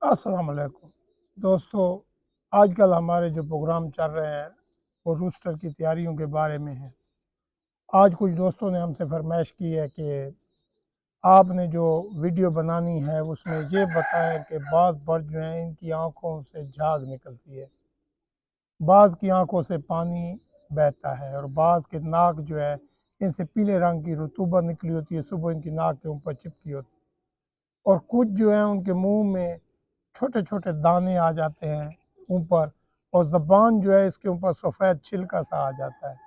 अस्सलाम वालेकुम दोस्तों। आजकल हमारे जो प्रोग्राम चल रहे हैं वो रूस्टर की तैयारियों के बारे में है। आज कुछ दोस्तों ने हमसे फरमाइश की है कि आपने जो वीडियो बनानी है उसमें ये बताएं कि बाज़ बर्ड जो हैं इनकी आंखों से झाग निकलती है, बाज़ की आंखों से पानी बहता है और बाज़ के नाक जो है इनसे पीले रंग की रतूबत निकली होती है, सुबह इनकी नाक के ऊपर चिपकी होती है। और कुछ जो है उनके मुंह में छोटे छोटे दाने आ जाते हैं ऊपर, और ज़बान जो है इसके ऊपर सफ़ेद छिलका सा आ जाता है,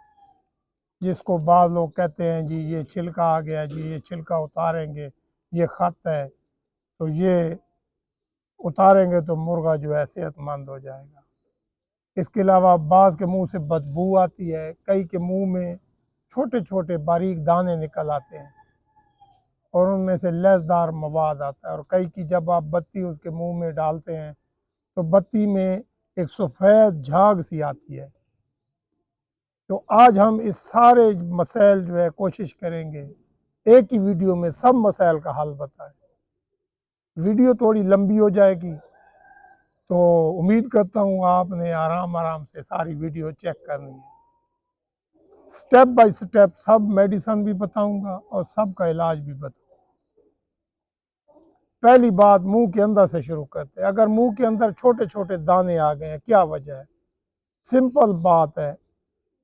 जिसको बाद लोग कहते हैं जी ये छिलका आ गया, जी ये छिलका उतारेंगे, ये ख़त है, तो ये उतारेंगे तो मुर्गा जो है सेहतमंद हो जाएगा। इसके अलावा बाज़ के मुंह से बदबू आती है, कई के मुंह में छोटे छोटे बारीक दाने निकल आते हैं और उनमें से लैसदार मवाद आता है, और कई की जब आप बत्ती उसके मुंह में डालते हैं तो बत्ती में एक सफ़ेद झाग सी आती है। तो आज हम इस सारे मसाइल जो है कोशिश करेंगे एक ही वीडियो में सब मसाइल का हल बताएं। वीडियो थोड़ी लंबी हो जाएगी, तो उम्मीद करता हूँ आपने आराम आराम से सारी वीडियो चेक करनी है। स्टेप बाय स्टेप सब मेडिसिन भी बताऊंगा और सबका इलाज भी बताऊंगा। पहली बात, मुंह के अंदर से शुरू करते हैं। अगर मुंह के अंदर छोटे छोटे दाने आ गए हैं, क्या वजह है? सिंपल बात है,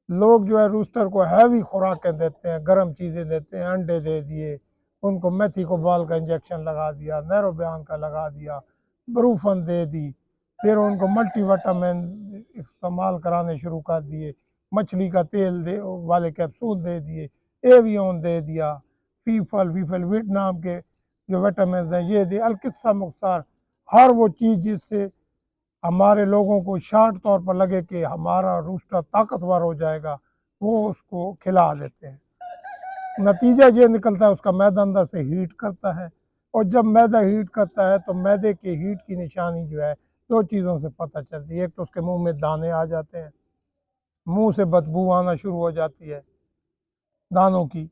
लोग जो है रूस्टर को हैवी खुराकें देते हैं, गर्म चीज़ें देते हैं, अंडे दे दिए, उनको मेथी को बाल का इंजेक्शन लगा दिया, नैरोबियान का लगा दिया, ब्रूफन दे दी, फिर उनको मल्टीविटामिन इस्तेमाल कराने शुरू कर दिए, मछली का तेल दे वाले कैप्सूल दे दिए, एवियन दे दिया, फीफल वीफल वियतनाम के जो विटामिन हैं ये दे, अलकिस्सा मुख्तार, हर वो चीज़ जिससे हमारे लोगों को शार्ट तौर पर लगे कि हमारा रूस्टर ताकतवर हो जाएगा, वो उसको खिला देते हैं। नतीजा ये निकलता है उसका मैदा अंदर से हीट करता है, और जब मैदा हीट करता है तो मैदे के हीट की निशानी जो है दो चीज़ों से पता चलती है। एक तो उसके मुंह में दाने आ जाते हैं, मुंह से बदबू आना शुरू हो जाती है दानों की,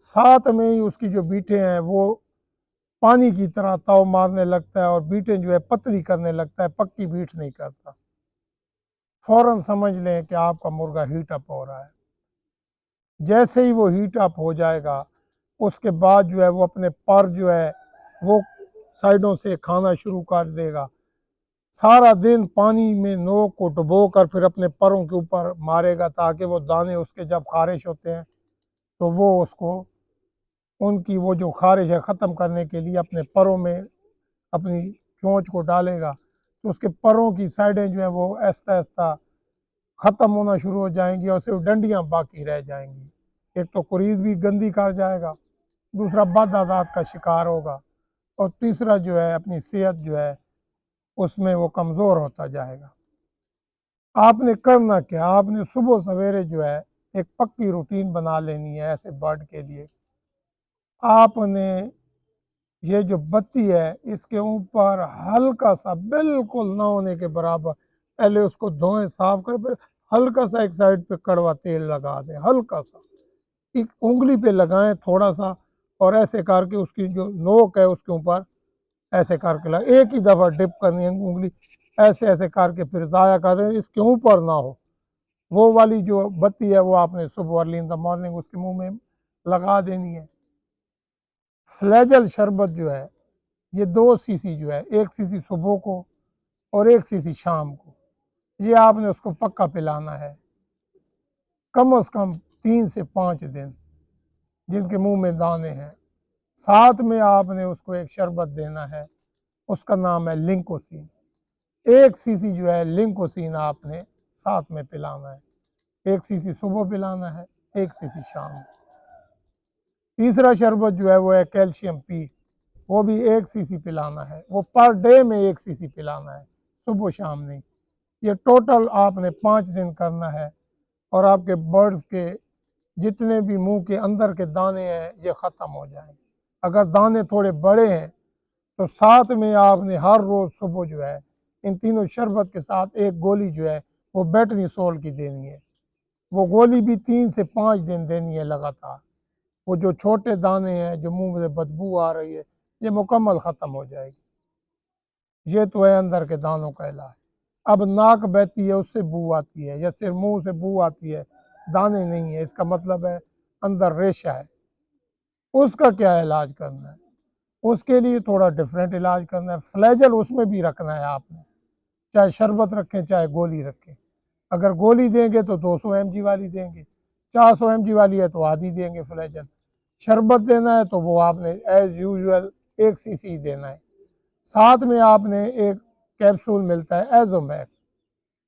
साथ में ही उसकी जो बीटें हैं वो पानी की तरह ताव मारने लगता है और बीटें जो है पतली करने लगता है, पक्की बीट नहीं करता। फ़ौरन समझ लें कि आपका मुर्गा हीट अप हो रहा है। जैसे ही वो हीट अप हो जाएगा उसके बाद जो है वो अपने पर जो है वो साइडों से खाना शुरू कर देगा। सारा दिन पानी में नोक को डुबो कर फिर अपने परों के ऊपर मारेगा, ताकि वो दाने उसके जब खारिश होते हैं तो वो उसको उनकी वो जो खारिश है ख़त्म करने के लिए अपने परों में अपनी चोंच को डालेगा, तो उसके परों की साइडें जो है वो आहिस्ता आहिस्ता ख़त्म होना शुरू हो जाएंगी और सिर्फ डंडियां बाकी रह जाएंगी। एक तो कुरीद भी गंदी कर जाएगा, दूसरा बद आदात का शिकार होगा, और तीसरा जो है अपनी सेहत जो है उसमें वो कमज़ोर होता जाएगा। आपने करना क्या, आपने सुबह सवेरे जो है एक पक्की रूटीन बना लेनी है ऐसे बर्ड के लिए। आपने ये जो बत्ती है इसके ऊपर हल्का सा, बिल्कुल ना होने के बराबर, पहले उसको धोएं साफ कर, फिर हल्का सा एक साइड पे कड़वा तेल लगा दें, हल्का सा एक उंगली पे लगाएं थोड़ा सा, और ऐसे करके उसकी जो नोक है उसके ऊपर ऐसे करके लगा, एक ही दफ़ा डिप करनी है उंगली, ऐसे ऐसे करके फिर ज़ाया कर दें, इसके ऊपर ना हो। वो वाली जो बत्ती है वो आपने सुबह अर्ली इन द मॉर्निंग उसके मुंह में लगा देनी है। फ्लैजल शरबत जो है ये 2 सीसी जो है, 1 सीसी सुबह को और 1 सीसी शाम को, ये आपने उसको पक्का पिलाना है कम से कम 3 से 5 दिन, जिनके मुंह में दाने हैं। साथ में आपने उसको एक शरबत देना है, उसका नाम है लिंकोसिन। 1 सीसी जो है लिंकोसिन आपने साथ में पिलाना है, 1 सीसी सुबह पिलाना है, 1 सीसी शाम। तीसरा शरबत जो है वो है कैल्शियम पी, वो भी 1 सीसी पिलाना है, वो पर डे में 1 सीसी पिलाना है, सुबह शाम नहीं। ये टोटल आपने 5 दिन करना है, और आपके बर्ड्स के जितने भी मुंह के अंदर के दाने हैं ये ख़त्म हो जाएंगे। अगर दाने थोड़े बड़े हैं तो साथ में आपने हर रोज़ सुबह जो है इन तीनों शरबत के साथ एक गोली जो है वो बेटनीसोल की देनी है। वो गोली भी 3 से 5 दिन देनी है लगातार। वो जो छोटे दाने हैं जो मुंह में बदबू आ रही है ये मुकम्मल ख़त्म हो जाएगी। ये तो है अंदर के दानों का इलाज। अब नाक बहती है उससे बू आती है, या सिर्फ मुंह से बू आती है, दाने नहीं है, इसका मतलब है अंदर रेशा है। उसका क्या इलाज करना है? उसके लिए थोड़ा डिफरेंट इलाज करना है। फ्लैजल उसमें भी रखना है आपने, चाहे शरबत रखें चाहे गोली रखें। अगर गोली देंगे तो 200 mg वाली देंगे, 400 mg वाली है तो आधी देंगे फ्लैजल। शरबत देना है तो वो आपने एज यूजुअल 1 cc देना है। साथ में आपने एक कैप्सूल मिलता है एजोमैक्स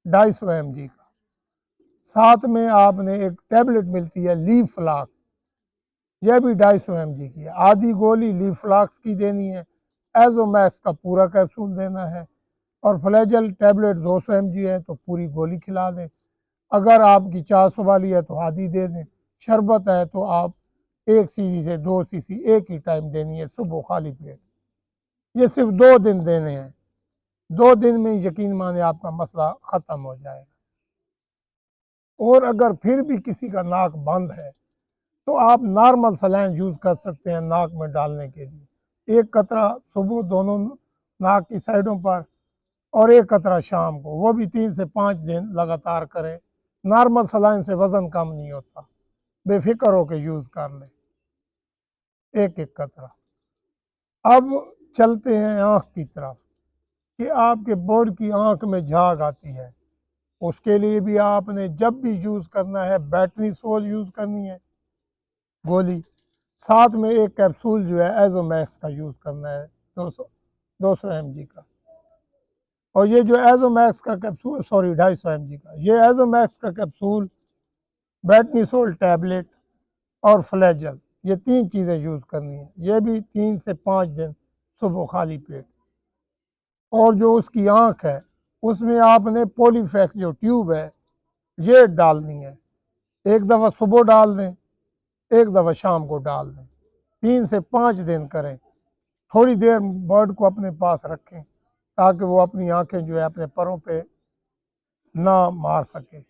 250 mg का। साथ में आपने एक टैबलेट मिलती है लीव फ्लाक्स, यह भी 250 mg की है। आधी गोली लीव फ्लाक्स की देनी है, एजोमैक्स का पूरा कैप्सूल देना है, और फ्लैजल टैबलेट 200 mg है तो पूरी गोली खिला दें। अगर आपकी 400 वाली है तो आधी दे दें। शरबत है तो आप 1 cc से 2 cc एक ही टाइम देनी है, सुबह खाली पेट। ये सिर्फ 2 दिन देने हैं, 2 दिन में यकीन माने आपका मसला ख़त्म हो जाएगा। और अगर फिर भी किसी का नाक बंद है तो आप नॉर्मल सलाइन यूज़ कर सकते हैं नाक में डालने के लिए। एक कतरा सुबह दोनों नाक की साइडों पर, और एक कतरा शाम को, वो भी 3 से 5 दिन लगातार करें। नॉर्मल सलाइन से वज़न कम नहीं होता, बेफिक्र होकर यूज़ कर लें एक एक कतरा। अब चलते हैं आँख की तरफ, कि आपके बोर्ड की आँख में झाग आती है। उसके लिए भी आपने जब भी यूज़ करना है बैटरी सोल यूज़ करनी है गोली, साथ में एक कैप्सूल जो है एजोमैक्स का यूज़ करना है 200 mg का। और ये जो एजोमैक्स का कैप्सूल, सॉरी 250 mg का, ये एजोमैक्स का कैप्सूल, बैटनीसोल टैबलेट और फ्लैजल, ये 3 चीज़ें यूज़ करनी है। ये भी 3 से 5 दिन सुबह खाली पेट। और जो उसकी आँख है उसमें आपने पॉलीफैक्स जो ट्यूब है ये डालनी है। एक दफ़ा सुबह डाल दें, एक दफ़ा शाम को डाल दें, 3 से 5 दिन करें। थोड़ी देर बर्ड को अपने पास रखें ताकि वो अपनी आँखें जो है अपने परों पे ना मार सके।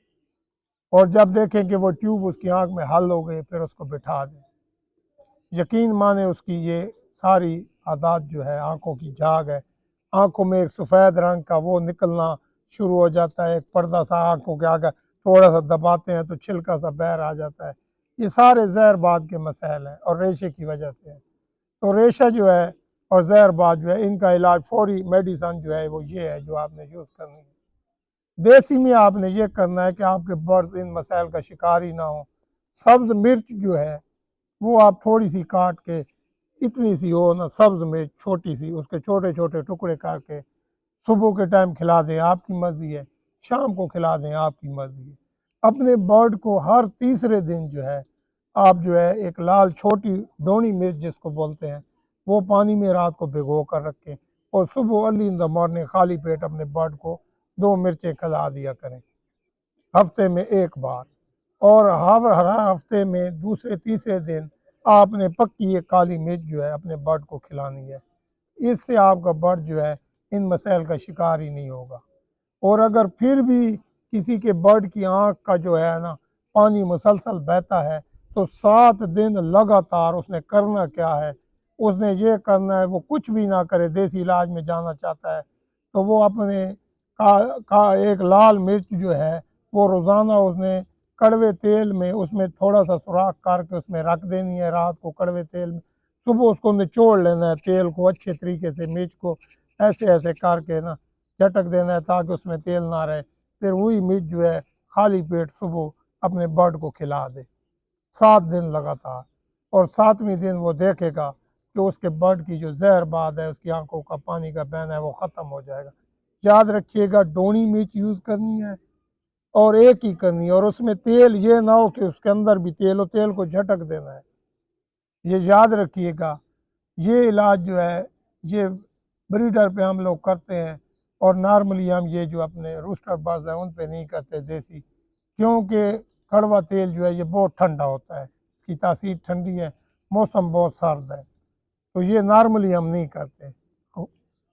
और जब देखें कि वो ट्यूब उसकी आँख में हल हो गई फिर उसको बिठा दें। यकीन माने उसकी ये सारी आदत जो है, आँखों की झाग है, आँखों में एक सफ़ेद रंग का वो निकलना शुरू हो जाता है, एक पर्दा सा आँखों के आगे थोड़ा सा दबाते हैं तो छिलका सा बाहर आ जाता है। ये सारे जहरबाद के मसाइल हैं और रेशे की वजह से है। तो रेशा जो है और जहरबाद जो है, इनका इलाज फौरी मेडिसन जो है वो ये है जो आपने यूज़ करनी है। देसी में आपने ये करना है कि आपके बर्ड्स इन मसाइल का शिकार ही ना हो। सब्ज़ मिर्च जो है वो आप थोड़ी सी काट के, इतनी सी हो ना सब्ज़ मिर्च छोटी सी, उसके छोटे छोटे टुकड़े करके सुबह के टाइम खिला दें, आपकी मर्ज़ी है। शाम को खिला दें, आपकी मर्ज़ी है। अपने बर्ड को हर तीसरे दिन जो है आप जो है एक लाल छोटी डोनी मिर्च जिसको बोलते हैं वो पानी में रात को भिगो कर रखें, और सुबह अर्ली इन द मॉर्निंग खाली पेट अपने बर्ड को 2 मिर्चें खिला दिया करें, हफ्ते में एक बार। और हर हफ्ते में दूसरे तीसरे दिन आपने पक्की एक काली मिर्च जो है अपने बर्ड को खिलानी है। इससे आपका बर्ड जो है इन मसाइल का शिकार ही नहीं होगा। और अगर फिर भी किसी के बर्ड की आँख का जो है ना पानी मुसलसल बहता है तो 7 दिन लगातार उसने करना क्या है, उसने ये करना है, वो कुछ भी ना करे, देसी इलाज में जाना चाहता है तो वो अपने का एक लाल मिर्च जो है वो रोज़ाना उसने कड़वे तेल में उसमें थोड़ा सा सुराख करके उसमें रख देनी है रात को कड़वे तेल में। सुबह उसको निचोड़ लेना है तेल को अच्छे तरीके से, मिर्च को ऐसे ऐसे करके ना झटक देना है ताकि उसमें तेल ना रहे। फिर वही मिर्च जो है खाली पेट सुबह अपने बर्ड को खिला दे, 7 दिन लगातार। और 7वें दिन वो देखेगा कि उसके बर्ड की जो जहरबाद है, उसकी आंखों का पानी का बहना है, वो ख़त्म हो जाएगा। याद रखिएगा डोनी मिर्च यूज़ करनी है और एक ही करनी है, और उसमें तेल ये ना हो कि उसके अंदर भी तेल हो, तेल को झटक देना है। ये याद रखिएगा। ये इलाज जो है ये ब्रीडर पे हम लोग करते हैं, और नॉर्मली हम ये जो अपने रूस्टर बर्ड्स हैं उन पे नहीं करते देसी, क्योंकि कड़वा तेल जो है ये बहुत ठंडा होता है, इसकी तासीर ठंडी है, मौसम बहुत सर्द है, तो ये नॉर्मली हम नहीं करते।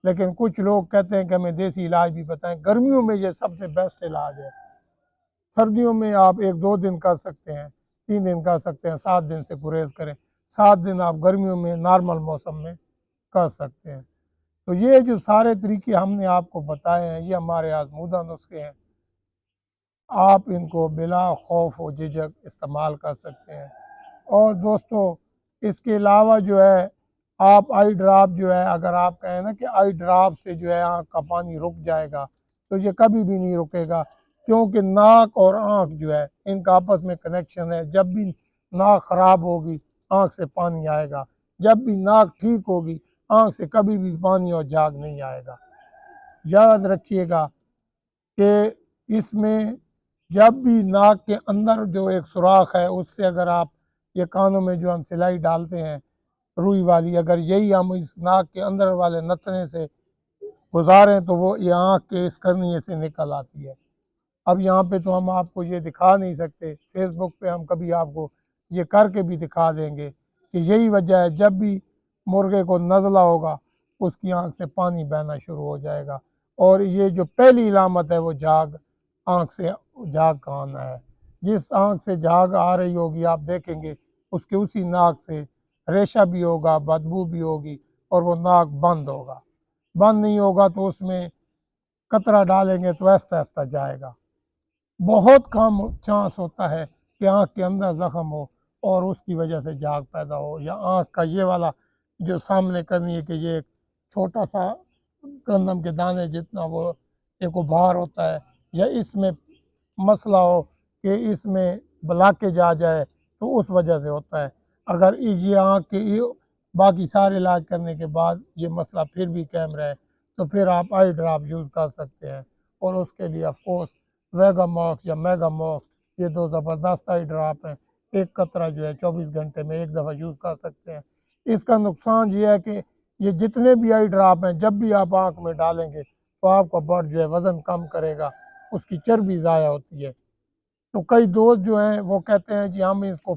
लेकिन कुछ लोग कहते हैं कि हमें देसी इलाज भी बताएं। गर्मियों में ये सबसे बेस्ट इलाज है। सर्दियों में आप 1-2 दिन कर सकते हैं, 3 दिन कर सकते हैं, 7 दिन से गुरेज करें। 7 दिन आप गर्मियों में नॉर्मल मौसम में कर सकते हैं। तो ये जो सारे तरीके हमने आपको बताए हैं ये हमारे आजमूदा नुस्खे हैं, आप इनको बिला खौफ व झिझक इस्तेमाल कर सकते हैं। और दोस्तों इसके अलावा जो है आप आई ड्रॉप जो है, अगर आप कहें ना कि आई ड्रॉप से जो है आँख का पानी रुक जाएगा, तो ये कभी भी नहीं रुकेगा, क्योंकि नाक और आँख जो है इनका आपस में कनेक्शन है। जब भी नाक ख़राब होगी आँख से पानी आएगा, जब भी नाक ठीक होगी आँख से कभी भी पानी और झाग नहीं आएगा। याद रखिएगा कि इसमें जब भी नाक के अंदर जो एक सुराख है उससे अगर आप ये कानों में जो हम सिलाई डालते हैं रुई वाली, अगर यही हम इस नाक के अंदर वाले नथने से गुजारें तो वो ये आँख के इस कर्निए से निकल आती है। अब यहाँ पे तो हम आपको ये दिखा नहीं सकते, फेसबुक पे हम कभी आपको ये करके भी दिखा देंगे कि यही वजह है, जब भी मुर्गे को नज़ला होगा उसकी आँख से पानी बहना शुरू हो जाएगा। और ये जो पहली इलामत है वो झाग, आँख से झाग का आना है। जिस आँख से झाग आ रही होगी आप देखेंगे उसके उसी नाक से रेशा भी होगा, बदबू भी होगी और वो नाक बंद होगा। बंद नहीं होगा तो उसमें कतरा डालेंगे तो आहिस्ता आहिस्ता जाएगा। बहुत कम चांस होता है कि आँख के अंदर ज़ख्म हो और उसकी वजह से झाग पैदा हो, या आँख का ये वाला जो सामने करनी है कि ये छोटा सा गंदम के दाने जितना वो एक उभार होता है, या इसमें मसला हो कि इसमें ब्लॉकेज आ जाए तो उस वजह से होता है। अगर ये आँख के बाकी सारे इलाज करने के बाद ये मसला फिर भी कायम रहे तो फिर आप आई ड्रॉप यूज़ कर सकते हैं। और उसके लिए ऑफ कोर्स वेगामॉक्स या मेगामॉक्स ये दो ज़बरदस्त आई ड्रॉप हैं। एक कतरा जो है 24 घंटे में एक दफ़ा यूज़ कर सकते हैं। इसका नुकसान ये है कि ये जितने भी आई ड्रॉप हैं जब भी आप आँख में डालेंगे तो आपका बर्ड जो है वज़न कम करेगा, उसकी चर्बी ज़ाया होती है। तो कई दोस्त जो हैं वो कहते हैं जी हम इसको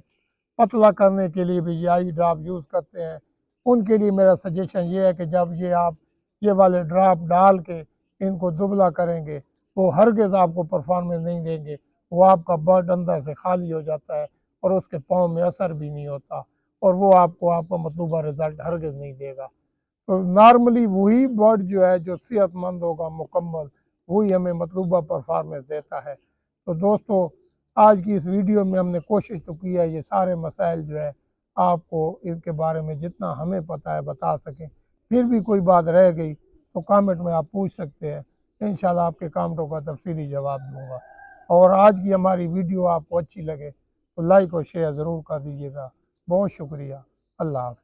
पतला करने के लिए भी ये आई ड्रॉप यूज़ करते हैं। उनके लिए मेरा सजेशन ये है कि जब ये आप ये वाले ड्रॉप डाल के इनको दुबला करेंगे वो हरगिज़ आपको परफॉर्मेंस नहीं देंगे, वो आपका बर्ड अंदर से खाली हो जाता है और उसके पाँव में असर भी नहीं होता और वो आपको आपका मतलूबा रिज़ल्ट हरगिज़ नहीं देगा। तो नॉर्मली वही बर्ड जो है जो सेहतमंद होगा मुकम्मल, वही हमें मतलूबा परफॉर्मेंस देता है। तो दोस्तों आज की इस वीडियो में हमने कोशिश तो की है ये सारे मसाइल जो है आपको इसके बारे में जितना हमें पता है बता सकें। फिर भी कोई बात रह गई तो कमेंट में आप पूछ सकते हैं, इंशाल्लाह आपके कमेंटों का तफसीली जवाब दूँगा। और आज की हमारी वीडियो आपको अच्छी लगे तो लाइक और शेयर ज़रूर कर दीजिएगा। बहुत शुक्रिया। अल्लाह हाफ़िज़।